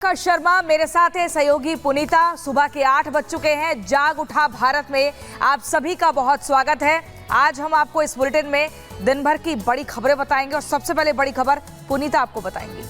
शर्मा मेरे साथ है, सहयोगी पुनीता। सुबह के 8 बज चुके हैं। जाग उठा भारत में आप सभी का बहुत स्वागत है। आज हम आपको इस बुलेटिन में दिन भर की बड़ी खबरें बताएंगे और सबसे पहले बड़ी खबर पुनीता आपको बताएंगी।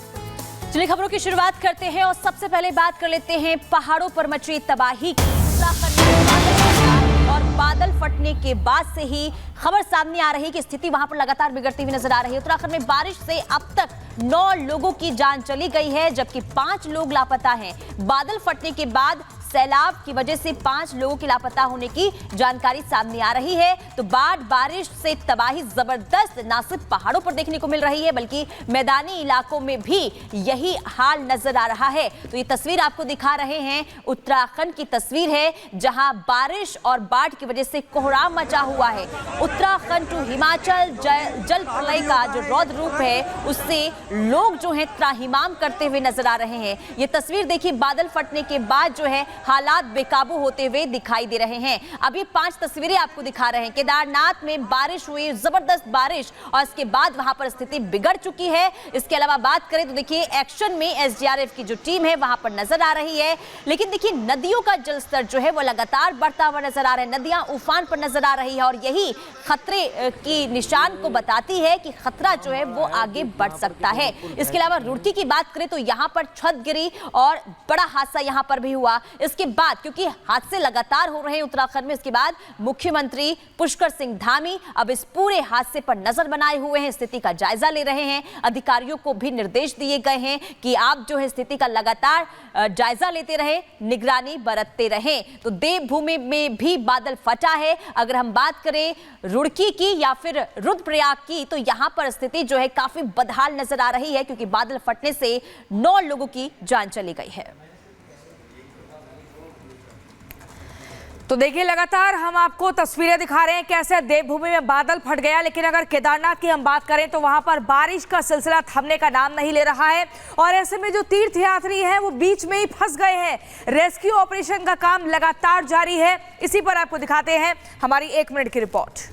चलिए खबरों की शुरुआत करते हैं और सबसे पहले बात कर लेते हैं पहाड़ों पर मची तबाही की। उत्तराखंड में और बादल फटने के बाद से ही खबर सामने आ रही है कि स्थिति वहां पर लगातार बिगड़ती हुई नजर आ रही है। उत्तराखंड में बारिश से अब तक 9 लोगों की जान चली गई है, जबकि 5 लोग लापता हैं। बादल फटने के बाद सैलाब की वजह से 5 लोगों के लापता होने की जानकारी सामने आ रही है। तो बारिश से तबाही जबरदस्त न सिर्फ पहाड़ों पर देखने को मिल रही है, बल्कि मैदानी इलाकों में भी यही हाल नजर आ रहा है। तो ये तस्वीर आपको दिखा रहे हैं, उत्तराखंड की तस्वीर है, जहां बारिश और बाढ़ की वजह से कोहराम मचा हुआ है। उत्तराखंड टू हिमाचल जल प्रलय का जो रौद्र रूप है, उससे लोग जो है त्राहिमाम करते हुए नजर आ रहे हैं। ये तस्वीर देखिए, बादल फटने के बाद जो है हालात बेकाबू होते हुए दिखाई दे रहे हैं। अभी 5 तस्वीरें आपको दिखा रहे हैं। केदारनाथ में बारिश हुई, जबरदस्त बारिश, और इसके बाद वहां पर स्थिति बिगड़ चुकी है। इसके अलावा बात करें तो देखिए, एक्शन में एसडीआरएफ की जो टीम है वहां पर नजर आ रही है। लेकिन देखिए, नदियों का जलस्तर जो है वो लगातार बढ़ता हुआ नजर आ रहा है। नदियां उफान पर नजर आ रही है और यही खतरे की निशान को बताती है कि खतरा जो है वो आगे बढ़ सकता है। इसके अलावा रुड़की की बात करें तो यहां पर छत गिरी और बड़ा हादसा यहां पर भी हुआ। इसके बाद क्योंकि हादसे लगातार हो रहे हैं उत्तराखंड में, इसके बाद मुख्यमंत्री पुष्कर सिंह धामी अब इस पूरे हादसे पर नजर बनाए हुए हैं, स्थिति का जायजा ले रहे हैं। अधिकारियों को भी निर्देश दिए गए हैं कि आप जो है स्थिति का लगातार जायजा लेते रहे, निगरानी बरतते रहें। तो देवभूमि में भी बादल फटा है। अगर हम बात करें रुड़की की या फिर रुद्रप्रयाग की, तो यहां पर स्थिति जो है काफी बदहाल नजर आ रही है, क्योंकि बादल फटने से 9 लोगों की जान चली गई है। तो देखिए, लगातार हम आपको तस्वीरें दिखा रहे हैं कैसे देवभूमि में बादल फट गया। लेकिन अगर केदारनाथ की हम बात करें तो वहां पर बारिश का सिलसिला थमने का नाम नहीं ले रहा है और ऐसे में जो तीर्थयात्री हैं वो बीच में ही फंस गए हैं। रेस्क्यू ऑपरेशन का काम लगातार जारी है। इसी पर आपको दिखाते हैं हमारी 1 मिनट की रिपोर्ट।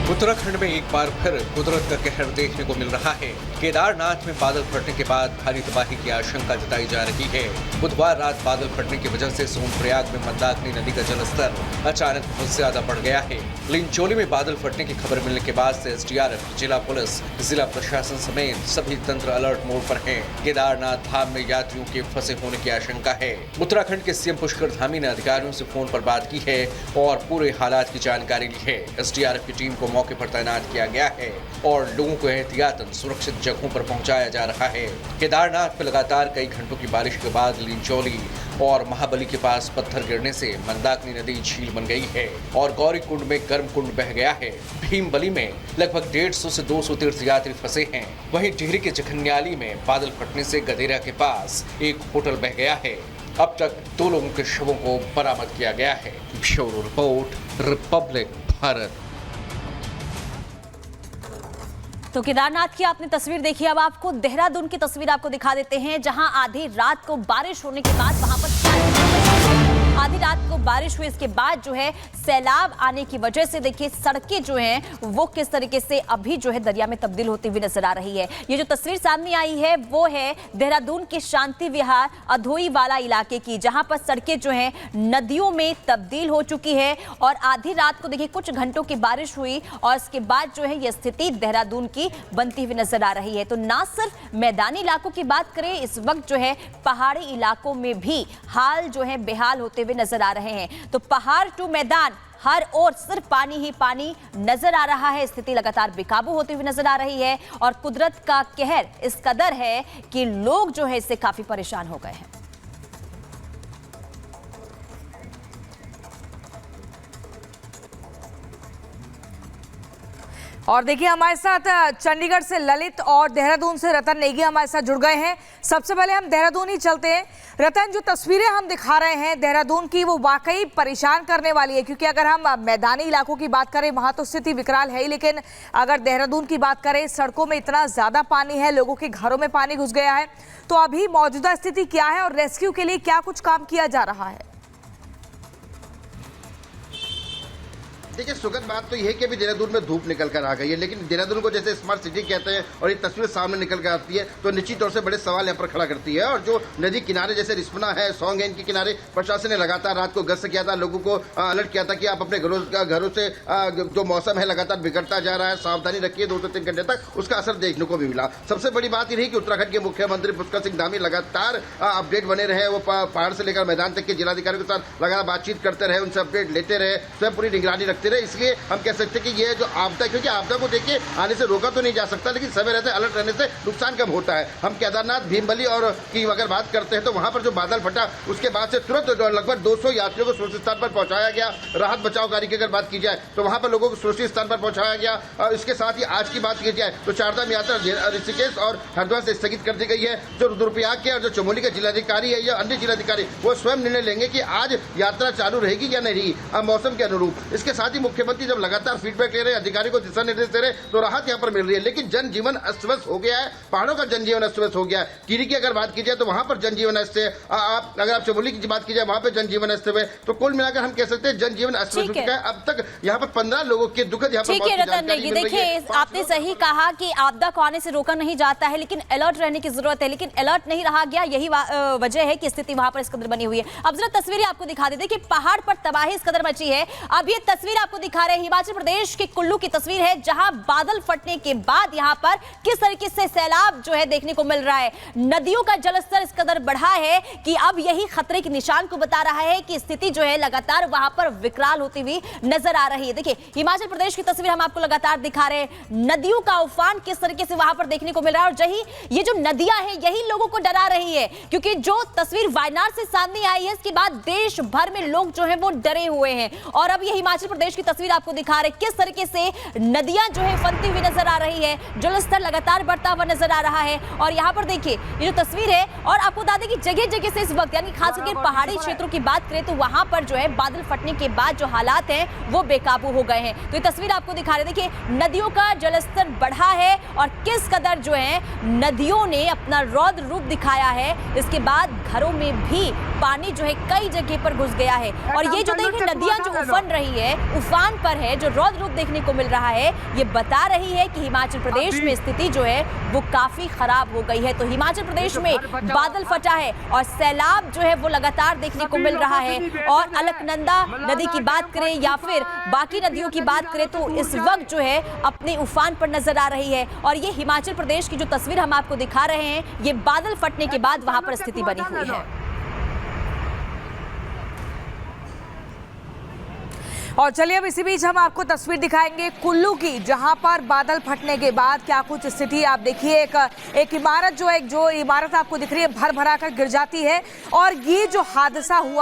उत्तराखंड में एक बार फिर कुदरत का कहर देखने को मिल रहा है। केदारनाथ में बादल फटने के बाद भारी तबाही की आशंका जताई जा रही है। बुधवार रात बादल फटने की वजह से सोनप्रयाग में मंदाकिनी नदी का जलस्तर अचानक बहुत ज्यादा बढ़ गया है। लिंचोली में बादल फटने की खबर मिलने के बाद से एसडीआरएफ, जिला पुलिस, जिला प्रशासन समेत सभी तंत्र अलर्ट मोड पर हैं। केदारनाथ धाम में यात्रियों के फंसे होने की आशंका है। उत्तराखंड के सीएम पुष्कर धामी ने अधिकारियों से फोन पर बात की है और पूरे हालात की जानकारी ली है। एसडीआरएफ की टीम को मौके पर तैनात किया गया है और लोगों को एहतियातन सुरक्षित जगहों पर पहुंचाया जा रहा है। केदारनाथ में लगातार कई घंटों की बारिश के बाद लिंचोली और महाबली के पास पत्थर गिरने से मंदाकिनी नदी झील बन गई है और गौरी कुंड में गर्म कुंड बह गया है। भीमबली में लगभग 150 से 200 तीर्थयात्री फंसे हैं। वहीं टिहरी के जखनियाली में बादल फटने से गदेरा के पास एक होटल बह गया है। अब तक 2 लोगों के शवों को बरामद किया गया है। Bureau report, Republic Bharat. तो केदारनाथ की आपने तस्वीर देखी, अब आपको देहरादून की तस्वीर आपको दिखा देते हैं, जहां आधी रात को बारिश होने के बाद वहां पर आधी रात को बारिश हुई। इसके बाद जो है सैलाब आने की वजह से देखिए सड़कें जो हैं वो किस तरीके से अभी जो है दरिया में तब्दील होती हुई नजर आ रही है। ये जो तस्वीर सामने आई है वो है देहरादून के शांति विहार अधोई वाला इलाके की, जहां पर सड़कें जो हैं नदियों में तब्दील हो चुकी है और आधी रात को देखिए कुछ घंटों की बारिश हुई और इसके बाद जो है ये स्थिति देहरादून की बनती हुई नजर आ रही है। तो ना सिर्फ मैदानी इलाकों की बात करें, इस वक्त जो है पहाड़ी इलाकों में भी हाल जो है बेहाल होते हुए नजर आ रहे हैं। तो पहाड़ टू मैदान, हर ओर सिर्फ पानी ही पानी नजर आ रहा है। स्थिति लगातार बेकाबू होती हुई नजर आ रही है और कुदरत का कहर इस कदर है कि लोग जो है इससे काफी परेशान हो गए हैं। और देखिए, हमारे साथ चंडीगढ़ से ललित और देहरादून से रतन नेगी हमारे साथ जुड़ गए हैं। सबसे पहले हम देहरादून ही चलते हैं। रतन, जो तस्वीरें हम दिखा रहे हैं देहरादून की वो वाकई परेशान करने वाली है, क्योंकि अगर हम मैदानी इलाकों की बात करें वहां तो स्थिति विकराल है ही, लेकिन अगर देहरादून की बात करें सड़कों में इतना ज़्यादा पानी है, लोगों के घरों में पानी घुस गया है। तो अभी मौजूदा स्थिति क्या है और रेस्क्यू के लिए क्या कुछ काम किया जा रहा है? देखिए सुखद बात तो यह है कि अभी देहरादून में धूप निकल कर आ गई है, लेकिन देहरादून को जैसे स्मार्ट सिटी कहते हैं और ये तस्वीर सामने निकल कर आती है तो निश्चित तौर से बड़े सवाल यहाँ पर खड़ा करती है। और जो नदी किनारे जैसे रिस्पना है, सौंग है, इनके किनारे प्रशासन ने लगातार रात को गश्त किया था, लोगों को अलर्ट किया था कि आप अपने घरों से जो मौसम है लगातार बिगड़ता जा रहा है, सावधानी रखिए। 2 से 3 घंटे तक उसका असर देखने को भी मिला। सबसे बड़ी बात यह रही कि उत्तराखंड के मुख्यमंत्री पुष्कर सिंह धामी लगातार अपडेट बने रहे। वो पहाड़ से लेकर मैदान तक के जिलाधिकारियों के साथ लगातार बातचीत करते रहे, उनसे अपडेट लेते रहे, स्वयं पूरी निगरानी रखते रहे। इसलिए हम कह सकते हैं कि ये जो आपदा, क्योंकि आपदा को देखिए आने से रोका तो नहीं जा सकता, लेकिन समय रहते अलर्ट रहने से नुकसान कम होता है। हम केदारनाथ, भीमबली और की अगर बात करते हैं तो वहां पर जो बादल फटा उसके बाद से तुरंत लगभग 200 यात्रियों को सुरक्षित स्थान पर पहुंचाया गया। राहत बचाव कार्य की अगर बात की जाए तो वहां पर लोगों को सुरक्षित स्थान पर पहुंचाया गया। और इसके साथ ही आज की बात की जाए तो चारधाम यात्रा ऋषिकेश और हरिद्वार से स्थगित कर दी गई है। जो रुद्रप्रयाग के और जो चमोली के जिलाधिकारी है या अन्य जिलाधिकारी वो स्वयं निर्णय लेंगे कि आज यात्रा चालू रहेगी या नहीं मौसम के अनुरूप। इसके साथ ही मुख्यमंत्री जब लगातार फीडबैक ले रहे हैं, अधिकारी को दिशा निर्देश दे रहे हैं, तो राहत यहाँ पर मिल रही है। लेकिन जनजीवन अस्त व्यस्त हो गया है, पहाड़ों का जनजीवन अस्त व्यस्त हो गया है। टिहरी की अगर बात की जाए तो वहां पर जनजीवन अस्त है। अगर आप चमोली की बात की जाए वहां पर जनजीवन अस्त है। तो कुल मिलाकर हम कह सकते हैं जनजीवन अस्त व्यस्त हो चुका है। अब तक यहाँ पर 15 लोगों के दुखद यहाँ पर ठीक है रतन नेगी, देखिए आपने सही कहा कि आपदा को आने से रोका नहीं जाता है, लेकिन अलर्ट रहने की जरूरत है। लेकिन अलर्ट नहीं रहा गया, यही वजह है कि स्थिति वहां पर इस कदर बनी हुई है। अब जरा तस्वीरें आपको दिखा देते कि पहाड़ पर तबाही इस कदर मची है। अब ये तस्वीर आपको दिखा रहे हैं हिमाचल प्रदेश के कुल्लू की तस्वीर है, जहां बादल फटने के बाद यहां पर किस तरीके से सैलाब जो है देखने को मिल रहा है। नदियों का जलस्तर इस कदर बढ़ा है कि अब यही खतरे के निशान को बता रहा है कि स्थिति जो है लगातार वहां पर विकराल होती हुई नजर आ रही है। देखिए हिमाचल प्रदेश की तस्वीर हम आपको लगातार दिखा रहे हैं, नदियों का उफान किस तरीके से वहां पर देखने को मिल रहा है। और ये जो नदियां हैं यही लोगों को डरा रही है, क्योंकि जो तस्वीर वायनाड से सामने आई है इसके बाद देश भर में लोग जो है वो डरे हुए हैं। और अब ये हिमाचल प्रदेश की तस्वीर आपको दिखा रहे किस तरीके से नदियां जो है फनती हुई नजर आ रही है, जलस्तर लगातार बढ़ता हुआ नजर आ रहा है। और यहाँ पर देखिए ये जो तस्वीर है, और आपको बता दें कि जगह जगह से इस वक्त यानी खास करके पहाड़ी क्षेत्रों की बात करें तो वहां पर जो है बादल फटने के बाद जो हालात हैं वो बेकाबू हो गए हैं। तो ये तस्वीर आपको दिखा रहे, देखिए नदियों का जलस्तर बढ़ा है और किस कदर जो है नदियों ने अपना रौद्र रूप दिखाया है। इसके बाद घरों में भी पानी जो है कई जगह पर घुस गया है। और ये जो देखिए नदियां जो उफन रही है, उफान पर है, जो रौद्र रूप देखने को मिल रहा है, ये बता रही है कि हिमाचल प्रदेश में स्थिति जो है वो काफी खराब हो गई है। तो हिमाचल प्रदेश में बादल फटा है और सैलाब जो है वो लगातार देखने को मिल रहा है। और अलकनंदा नदी की बात करें या फिर बाकी नदियों की बात करें तो इस वक्त जो है अपने उफान पर नजर आ रही है। और ये हिमाचल प्रदेश की जो तस्वीर हम आपको दिखा रहे हैं, ये बादल फटने के बाद वहां पर स्थिति बनी हुई है। और चलिए अब इसी बीच हम आपको तस्वीर दिखाएंगे कुल्लू की, जहां पर बादल फटने के बाद क्या कुछ स्थिति आप देखिए। एक इमारत जो इमारत आपको दिख रही है भर भरा कर गिर जाती है। और ये जो हादसा हुआ